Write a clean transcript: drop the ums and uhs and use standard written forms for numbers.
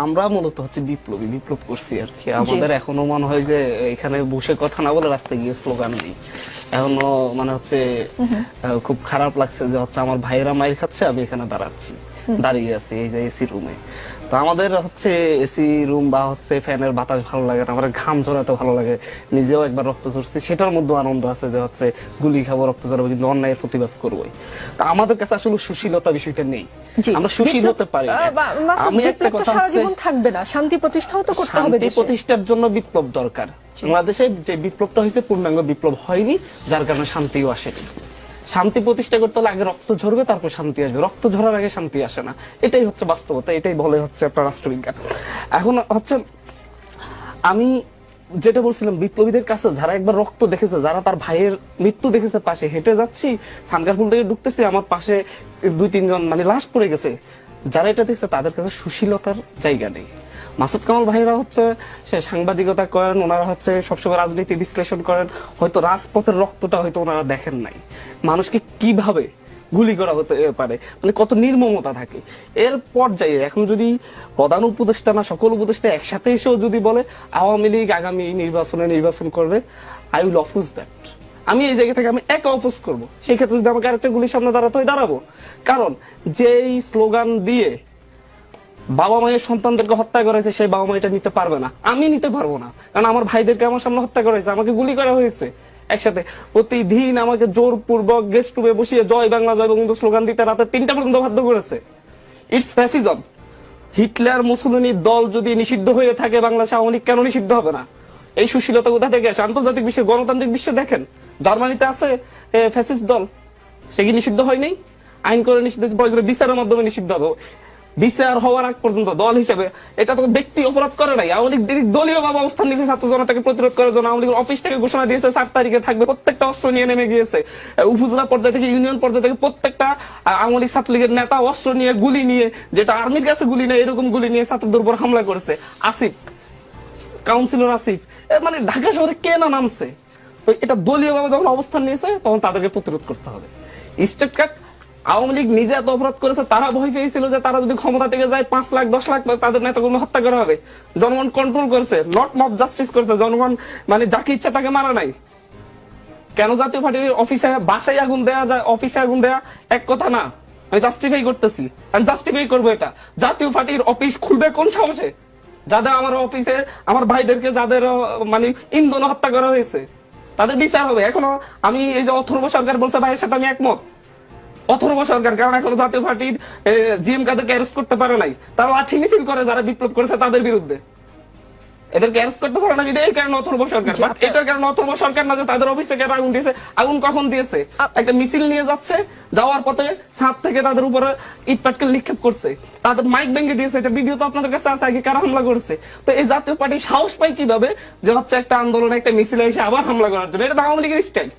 আমরা মূলত হচ্ছে বিপ্লব করছি আর কি। আমাদের এখনো মনে হয় যে এখানে বসে কথা না বলে রাস্তায় গিয়ে স্লোগান দিই। এখনো মানে হচ্ছে খুব খারাপ লাগছে যে হচ্ছে আমার ভাইয়েরা মাইর খাচ্ছে, আমি এখানে দাঁড়িয়ে আছি এই যে এসি রুমে। তো আমাদের হচ্ছে এসি রুম বা হচ্ছে ফ্যানের বাতাস ভালো লাগে না, আমার ঘাম ঝরাতে ভালো লাগে, নিজেও একবার রক্ত ঝরছি, সেটার মধ্যে আনন্দ আছে যে হচ্ছে গুলি খাবো, রক্ত ঝরাবো, কিন্তু অন্যায়ের প্রতিবাদ করবোই। তা আমাদের কাছে আসলে সুশীলতা বিষয়টা নেই, আমরা সুশীল হতে পারি না। আমি একটা কথা থাকবে না, শান্তি প্রতিষ্ঠাও তো করতে হবে। শান্তি প্রতিষ্ঠার জন্য বিপ্লব দরকার। বাংলাদেশে যে বিপ্লবটা হয়েছে পূর্ণাঙ্গ বিপ্লব হয়নি, যার কারণে শান্তিও আসেনি। শান্তি প্রতিষ্ঠা করতে হলে আগে রক্ত ঝরবে, তারপর শান্তি আসবে। রক্ত ঝরার আগে শান্তি আসে না, এটাই হচ্ছে বাস্তবতা, এটাই বলে হচ্ছে আপনার রাষ্ট্রবিজ্ঞান। এখন হচ্ছে আমি যেটা বলছিলাম, বিপ্লবীদের কাছে যারা একবার রক্ত দেখেছে, যারা তার ভাইয়ের মৃত্যু দেখেছে, পাশে হেঁটে যাচ্ছি, সানগারপুল থেকে ঢুকতেছি, আমার পাশে 2-3 জন মানে লাশ পড়ে গেছে, যারা এটা দেখছে তাদের কাছে সুশীলতার জায়গা নেই। মাসুদ কামাল ভাইরা হচ্ছে সাংবাদিকতা করেন, ওনারা হচ্ছে সবসময় রাজনীতি বিশ্লেষণ করেন, হয়তো রাজপথের রক্তটা হয়তো ওনারা দেখেন নাই, মানুষকে কিভাবে গুলি করা হতে পারে, মানে কত নির্মমতা থাকে। এর পর্যায়ে এখন যদি প্রধান উপদেষ্টা না সকল উপদেষ্টা একসাথে এসেও যদি বলে আওয়ামী লীগ আগামী নির্বাচন করবে, আই উইল অপোজ দ্যাট। আমি এই জায়গা থেকে আমি একা অপোজ করবো। সেই ক্ষেত্রে যদি আমাকে আরেকটা গুলির সামনে দাঁড়াতে হয়, দাঁড়াবো। কারণ যেই স্লোগান দিয়ে বাবা মায়ের সন্তানদেরকে হত্যা করেছে, সেই বাবা মা এটা নিতে পারবে না, আমি নিতে পারবো না। কারণ আমার ভাইদেরকে আমার সামনে হত্যা করেছে, আমাকে গুলি করা হয়েছে একসাথে। প্রতিদিন আমাকে জোরপূর্বক গেস্ট রুমে বসিয়ে জয় বাংলা জয় বঙ্গবন্ধু স্লোগান দিতে রাতে 3টা পর্যন্ত বাধ্য করেছে। It's fascism. হিটলার মুসলিনীর দল যদি নিষিদ্ধ হয়ে থাকে, বাংলাদেশ আওয়ামী লীগ কেন নিষিদ্ধ হবে না? এই সুশীলতা কোথা থেকে আসে? আন্তর্জাতিক বিশ্বে, গণতান্ত্রিক বিশ্বে দেখেন, জার্মানিতে আছে ফ্যাসিস্ট দল, সে কি নিষিদ্ধ হয়নি? আইন করে নিষিদ্ধ, বিচারের মাধ্যমে নিষিদ্ধ হবে। বিচার হওয়ার আগ পর্যন্ত দল হিসেবে এটা তো ব্যক্তি অপরাধ করে নাই। আওয়ামী লীগ দলীয় ভাবে অবস্থান নিয়েছে ছাত্র জনতাকে প্রতিরোধ করার জন্য। আওয়ামী লীগের অফিস থেকে ঘোষণা দিয়েছে 4 তারিখে থাকবে, প্রত্যেকটা অস্ত্র নিয়ে নেমে গিয়েছে। উপজেলা পর্যায়ে থেকে ইউনিয়ন পর্যায়ে থেকে প্রত্যেকটা আওয়ামী লীগ ছাত্রলীগের নেতা অস্ত্র নিয়ে, গুলি নিয়ে, যেটা আর্মির কাছে গুলি নেই এরকম গুলি নিয়ে ছাত্রদের উপর হামলা করেছে। আসিফ, কাউন্সিলর আসিফ, মানে ঢাকা শহরে কে না নামছে। তো এটা দলীয় ভাবে যখন অবস্থান নিয়েছে, তখন তাদেরকে প্রতিরোধ করতে হবে। স্টেট কাট আওয়ামী লীগ নিজে এত অপরাধ করেছে, তারা ভয় পেয়েছিল যে তারা যদি ক্ষমতা থেকে যায় 5 লাখ 10 লাখ তাদের নেতাকর্মী হত্যা করা হবে। জনগণ কন্ট্রোল করেছে, নট মব জাস্টিস করেছে। জনগণ মানে যাকে ইচ্ছা তাকে মারা নাই। কেন জাতীয় পার্টির অফিসে বাসায় আগুন দেয়া যায়, অফিসে আগুন দেয়া এক কথা না। আমি জাস্টিফাই করতেছি, আমি জাস্টিফাই করবো এটা। জাতীয় পার্টির অফিস খুলবে কোন সাহসে? যাদের আমার অফিসে আমার ভাইদেরকে যাদের মানে ইন্ধন হত্যা করা হয়েছে, তাদের বিচার হবে। এখনো আমি এই যে অথর্ব সরকার বলছে, ভাইয়ের সাথে আমি একমত। অথর্ব সরকার, কারণ এখনো জাতীয় পার্টির জিএম কাদেরকে অ্যারেস্ট করতে পারে নাই। তারা লাঠি মিছিল করে যারা বিপ্লব করেছে তাদের বিরুদ্ধে, এদেরকে অ্যারেস্ট করতে পারে না, এই কারণে অথর্ব সরকার। বাট এটার কারণে অথর্ব সরকার না যে তাদের অফিস থেকে আগুন দিয়েছে। আগুন কখন দিয়েছে? একটা মিছিল নিয়ে যাচ্ছে, যাওয়ার পথে ছাদ থেকে তাদের উপরে ইট পাটকেল নিক্ষেপ করছে, তাদের মাইক ভেঙে দিয়েছে। এটা ভিডিও তো আপনাদের কাছে আছে, আগে কারা হামলা করেছে। তো এই জাতীয় পার্টি সাহস পায় কিভাবে যে হচ্ছে একটা আন্দোলন, একটা মিছিল এসে আবার হামলা করার জন্য? এটা আওয়ামী লীগের স্টাইল।